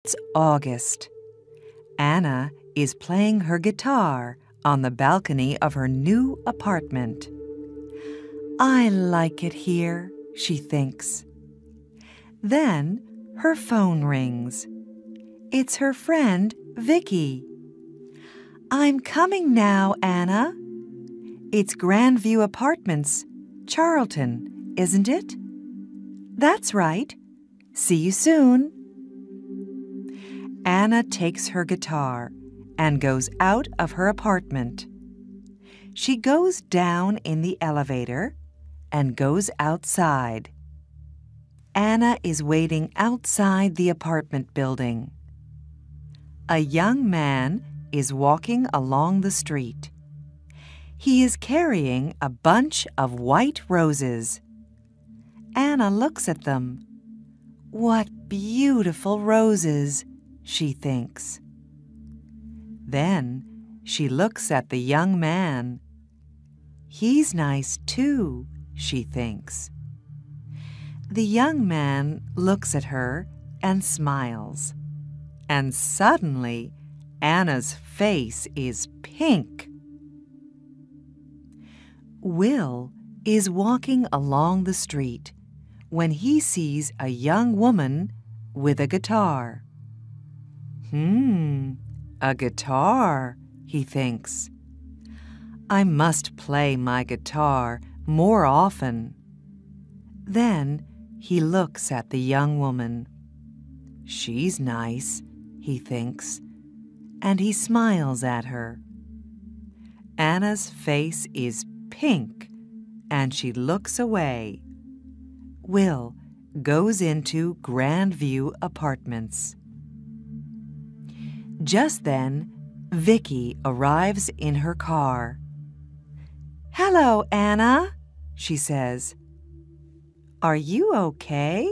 It's August. Anna is playing her guitar on the balcony of her new apartment. I like it here, she thinks. Then her phone rings. It's her friend, Vicky. I'm coming now, Anna. It's Grandview Apartments, Charlton, isn't it? That's right. See you soon. Anna takes her guitar and goes out of her apartment. She goes down in the elevator and goes outside. Anna is waiting outside the apartment building. A young man is walking along the street. He is carrying a bunch of white roses. Anna looks at them. What beautiful roses, she thinks. Then she looks at the young man. He's nice too, she thinks. The young man looks at her and smiles. And suddenly, Anna's face is pink. Will is walking along the street when he sees a young woman with a guitar. A guitar, he thinks. I must play my guitar more often. Then he looks at the young woman. She's nice, he thinks, and he smiles at her. Anna's face is pink, and she looks away. Will goes into Grandview Apartments. Just then, Vicky arrives in her car. Hello, Anna, she says. Are you okay?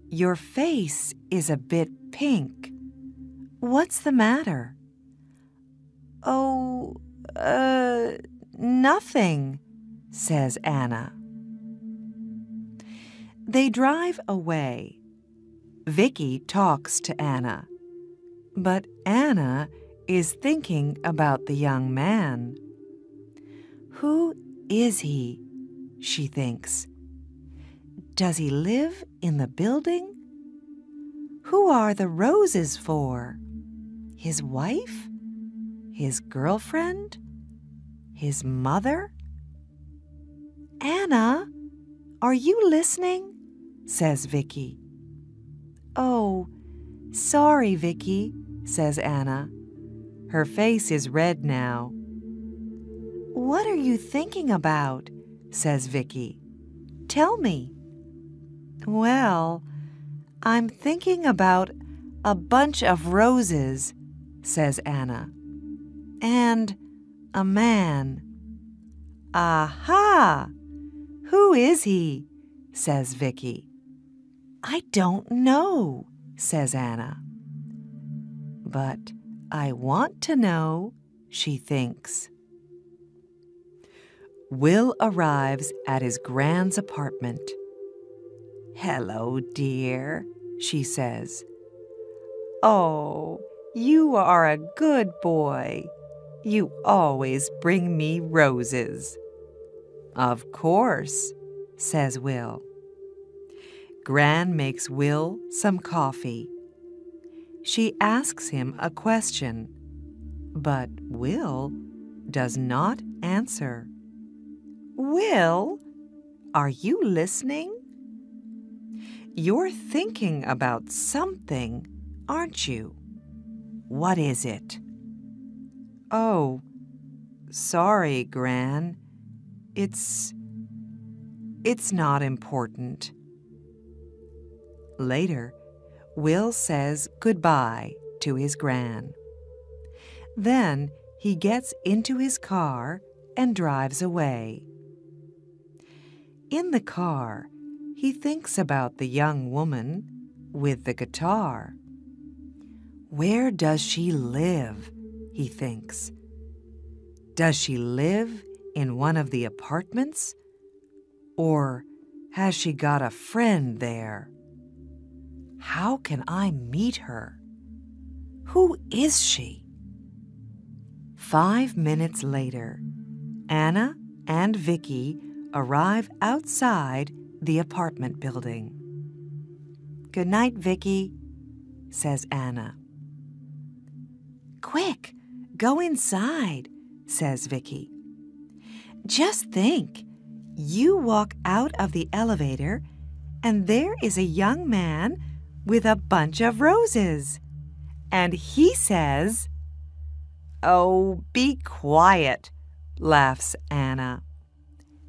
Your face is a bit pink. What's the matter? Oh, nothing, says Anna. They drive away. Vicky talks to Anna, but Anna is thinking about the young man. Who is he? She thinks. Does he live in the building? Who are the roses for? His wife? His girlfriend? His mother? Anna, are you listening? Says Vicky. Oh, sorry, Vicky, says Anna. Her face is red now. What are you thinking about? Says Vicky. Tell me. Well, I'm thinking about a bunch of roses, says Anna. And a man. Aha! Who is he? Says Vicky. I don't know, says Anna. But I want to know, she thinks. Will arrives at his grand's apartment. Hello, dear, she says. Oh, you are a good boy. You always bring me roses. Of course, says Will. Gran makes Will some coffee. She asks him a question, but Will does not answer. Will, are you listening? You're thinking about something, aren't you? What is it? Oh, sorry, Gran. It's not important. Later, Will says goodbye to his Gran. Then he gets into his car and drives away. In the car, he thinks about the young woman with the guitar. Where does she live? He thinks. Does she live in one of the apartments? Or has she got a friend there? How can I meet her? Who is she? 5 minutes later, Anna and Vicky arrive outside the apartment building. "Good night, Vicky," says Anna. "Quick, go inside," says Vicky. "Just think, you walk out of the elevator and there is a young man with a bunch of roses. And he says—" "Oh, be quiet," laughs Anna.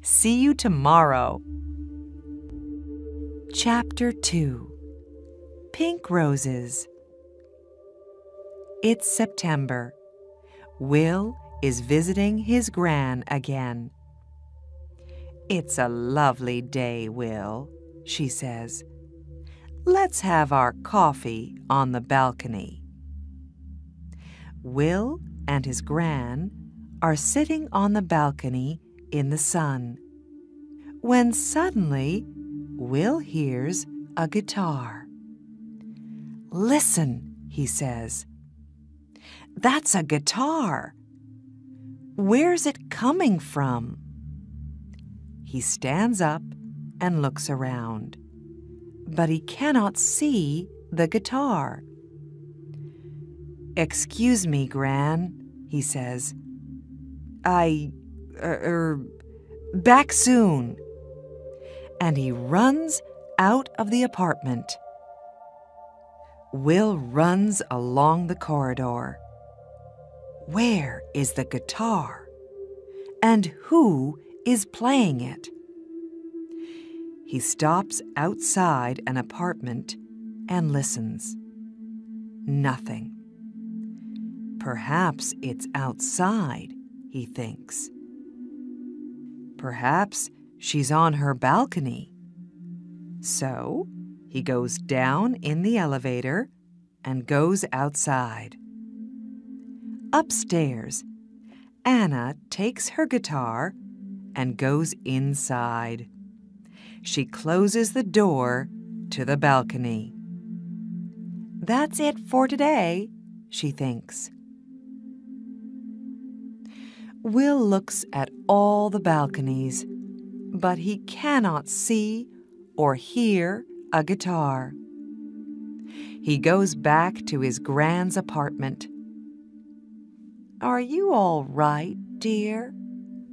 "See you tomorrow." Chapter 2. Pink Roses. It's September. Will is visiting his gran again. "It's a lovely day, Will," she says. "Let's have our coffee on the balcony." Will and his gran are sitting on the balcony in the sun, when suddenly Will hears a guitar. "Listen," he says. "That's a guitar. Where's it coming from?" He stands up and looks around, but he cannot see the guitar. "Excuse me, Gran," he says. Back soon." And he runs out of the apartment. Will runs along the corridor. Where is the guitar? And who is playing it? He stops outside an apartment and listens. Nothing. Perhaps it's outside, he thinks. Perhaps she's on her balcony. So he goes down in the elevator and goes outside. Upstairs, Anna takes her guitar and goes inside. She closes the door to the balcony. That's it for today, she thinks. Will looks at all the balconies, but he cannot see or hear a guitar. He goes back to his Gran's apartment. "Are you all right, dear?"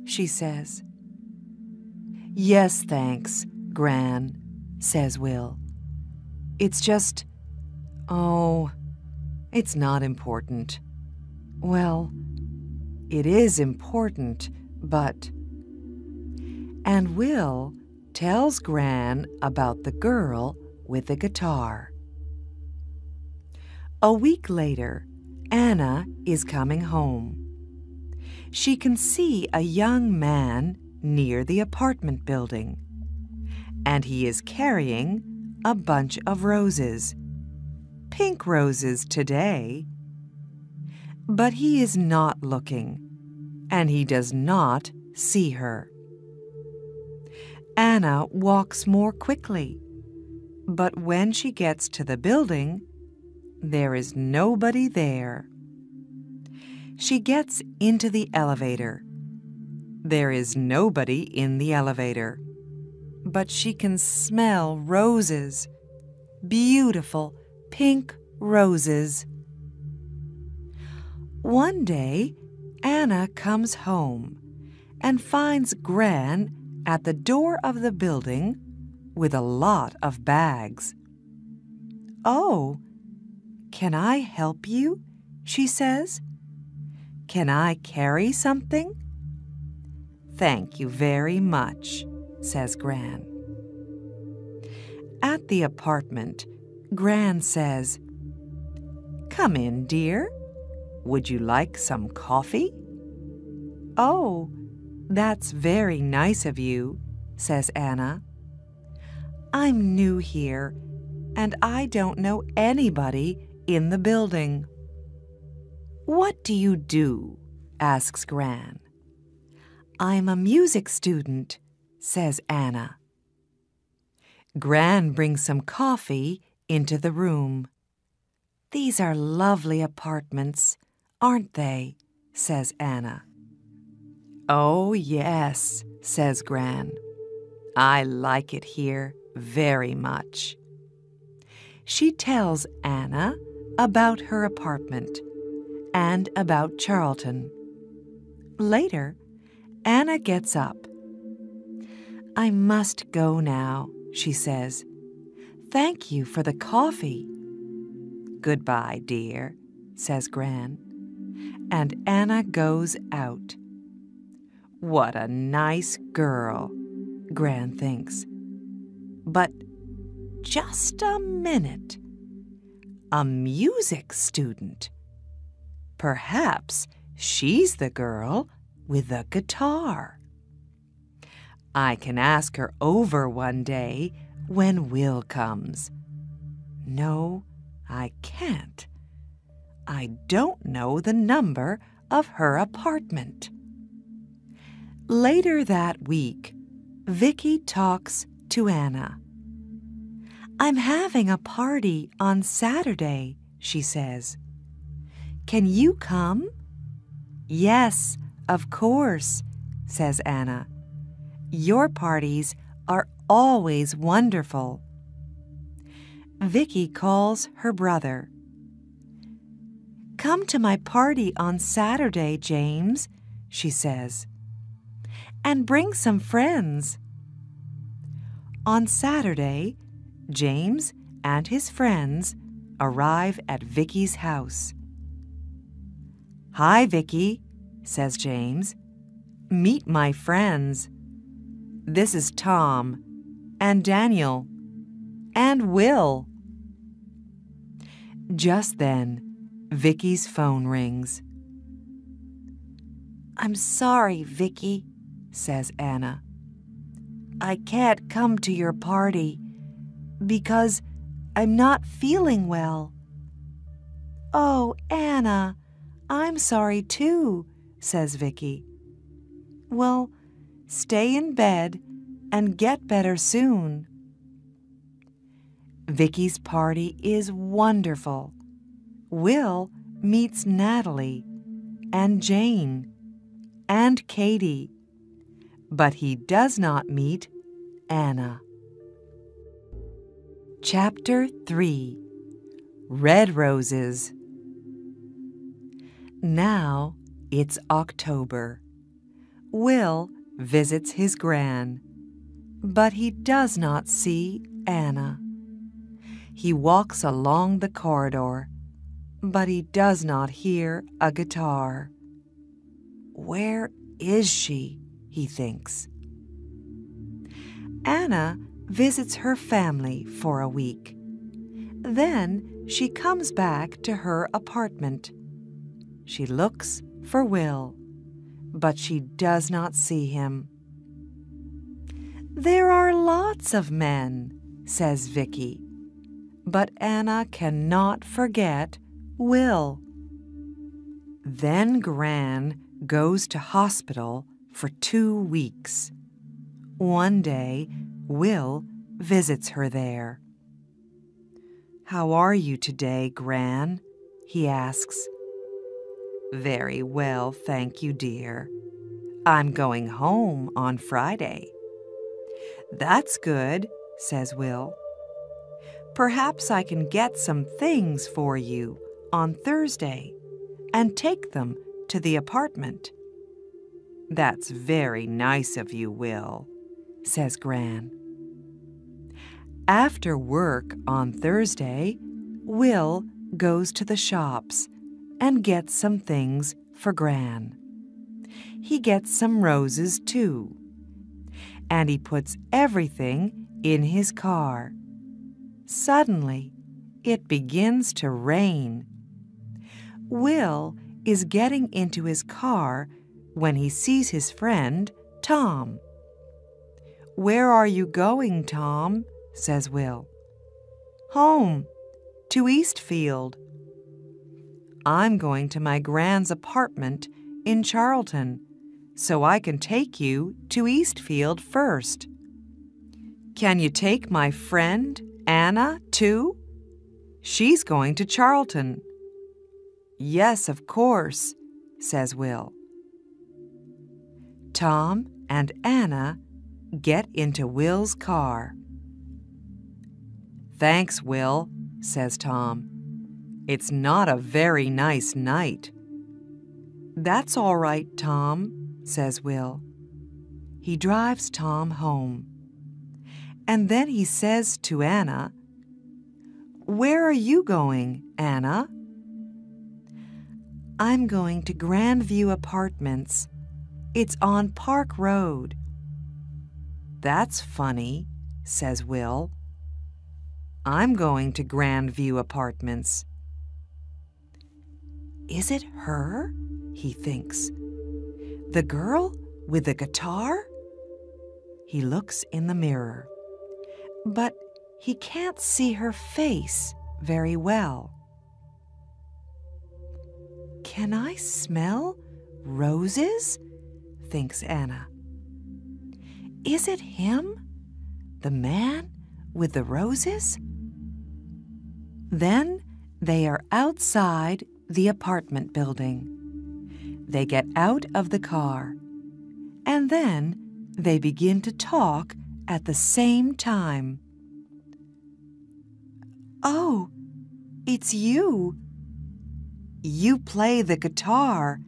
she says. "Yes, thanks, Gran," says Will. "It's just, it's not important." "Well, it is important, but—" And Will tells Gran about the girl with the guitar. A week later, Anna is coming home. She can see a young man near the apartment building, and he is carrying a bunch of roses. Pink roses today. But he is not looking, and he does not see her. Anna walks more quickly, but when she gets to the building, there is nobody there. She gets into the elevator. There is nobody in the elevator, but she can smell roses, beautiful pink roses. One day, Anna comes home and finds Gran at the door of the building with a lot of bags. "Oh, can I help you?" she says. "Can I carry something?" "Thank you very much," says Gran. At the apartment, Gran says, "Come in, dear. Would you like some coffee?" "Oh, that's very nice of you," says Anna. "I'm new here, and I don't know anybody in the building." "What do you do?" asks Gran. "I'm a music student," says Anna. Gran brings some coffee into the room. "These are lovely apartments, aren't they?" says Anna. "Oh, yes," says Gran. "I like it here very much." She tells Anna about her apartment and about Charlton. Later, Anna gets up. "I must go now," she says. "Thank you for the coffee." "Goodbye, dear," says Gran. And Anna goes out. What a nice girl, Gran thinks. But just a minute. A music student. Perhaps she's the girl with the guitar. I can ask her over one day when Will comes. No, I can't. I don't know the number of her apartment. Later that week, Vicky talks to Anna. "I'm having a party on Saturday," she says. "Can you come?" "Yes, of course," says Anna. "Your parties are always wonderful." Vicky calls her brother. "Come to my party on Saturday, James," she says, "and bring some friends." On Saturday, James and his friends arrive at Vicky's house. "Hi, Vicky," says James. "Meet my friends. This is Tom and Daniel and Will." Just then, Vicky's phone rings. "I'm sorry, Vicky," says Anna. "I can't come to your party because I'm not feeling well." "Oh, Anna, I'm sorry too," says Vicky. "Well, stay in bed and get better soon." Vicky's party is wonderful. Will meets Natalie and Jane and Katie, but he does not meet Anna. Chapter 3. Red Roses. Now it's October. Will visits his gran, but he does not see Anna. He walks along the corridor, but he does not hear a guitar. Where is she? He thinks. Anna visits her family for a week. Then she comes back to her apartment. She looks for Will, but she does not see him. "There are lots of men," says Vicky, but Anna cannot forget Will. Then Gran goes to hospital for 2 weeks. One day, Will visits her there. "How are you today, Gran?" he asks. "Very well, thank you, dear. I'm going home on Friday." "That's good," says Will. "Perhaps I can get some things for you on Thursday and take them to the apartment." "That's very nice of you, Will," says Gran. After work on Thursday, Will goes to the shops and gets some things for Gran. He gets some roses too, and he puts everything in his car. Suddenly, it begins to rain. Will is getting into his car when he sees his friend, Tom. "Where are you going, Tom?" says Will. "Home, to Eastfield." "I'm going to my Gran's apartment in Charlton, so I can take you to Eastfield first." "Can you take my friend, Anna, too?" She's going to Charlton. Yes, of course, says Will. Tom and Anna get into Will's car. Thanks, Will, says Tom. It's not a very nice night. That's all right, Tom, says Will. He drives Tom home. And then he says to Anna, "Where are you going, Anna?" "I'm going to Grandview Apartments. It's on Park Road." "That's funny," says Will. "I'm going to Grandview Apartments." Is it her? He thinks. The girl with the guitar? He looks in the mirror, but he can't see her face very well. Can I smell roses? Thinks Anna. Is it him, the man with the roses? Then they are outside the apartment building. They get out of the car, and then they begin to talk at the same time. "Oh, it's you. You play the guitar,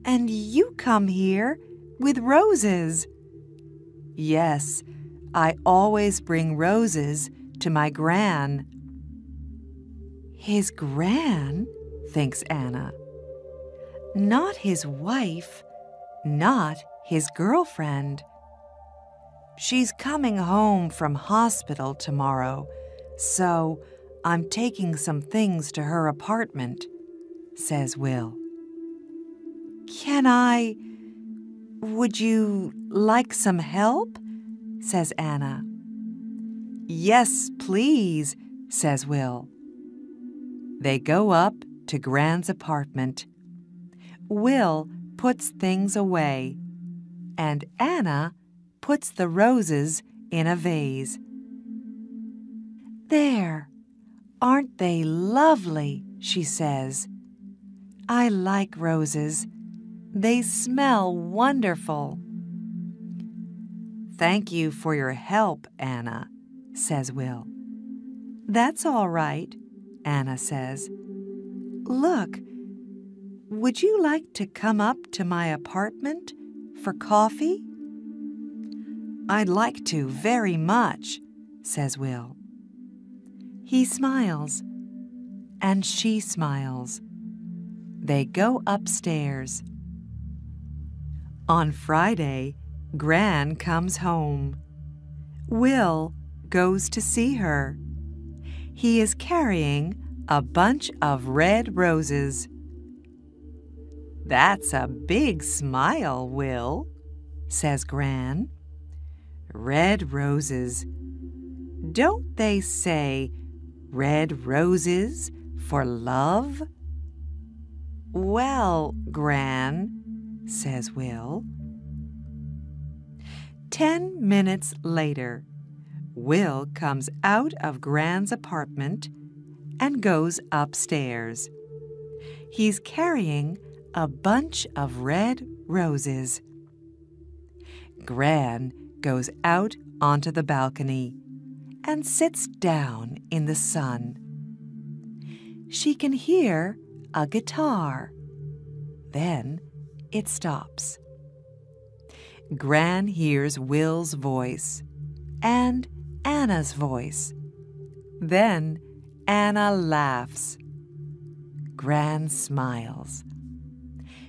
and you come here with roses." "Yes, I always bring roses to my Gran." His Gran, thinks Anna. Not his wife, not his girlfriend. She's coming home from hospital tomorrow, so I'm taking some things to her apartment, says Will. Would you like some help? Says Anna. Yes, please, says Will. They go up to Gran's apartment. Will puts things away, and Anna puts the roses in a vase. "There, aren't they lovely?" she says. "I like roses. They smell wonderful." "Thank you for your help, Anna," says Will. "That's all right," Anna says. "Look, would you like to come up to my apartment for coffee?" "I'd like to very much," says Will. He smiles, and she smiles. They go upstairs. On Friday, Gran comes home. Will goes to see her. He is carrying a bunch of red roses. "That's a big smile, Will," says Gran. Red roses. Don't they say red roses for love? "Well, Gran," says Will. 10 minutes later, Will comes out of Gran's apartment and goes upstairs. He's carrying a bunch of red roses. Gran goes out onto the balcony and sits down in the sun. She can hear a guitar. Then it stops. Gran hears Will's voice and Anna's voice. Then Anna laughs. Gran smiles.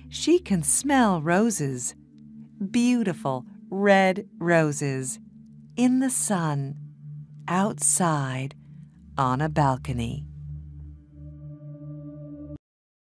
She can smell roses, beautiful red roses, in the sun, outside on a balcony.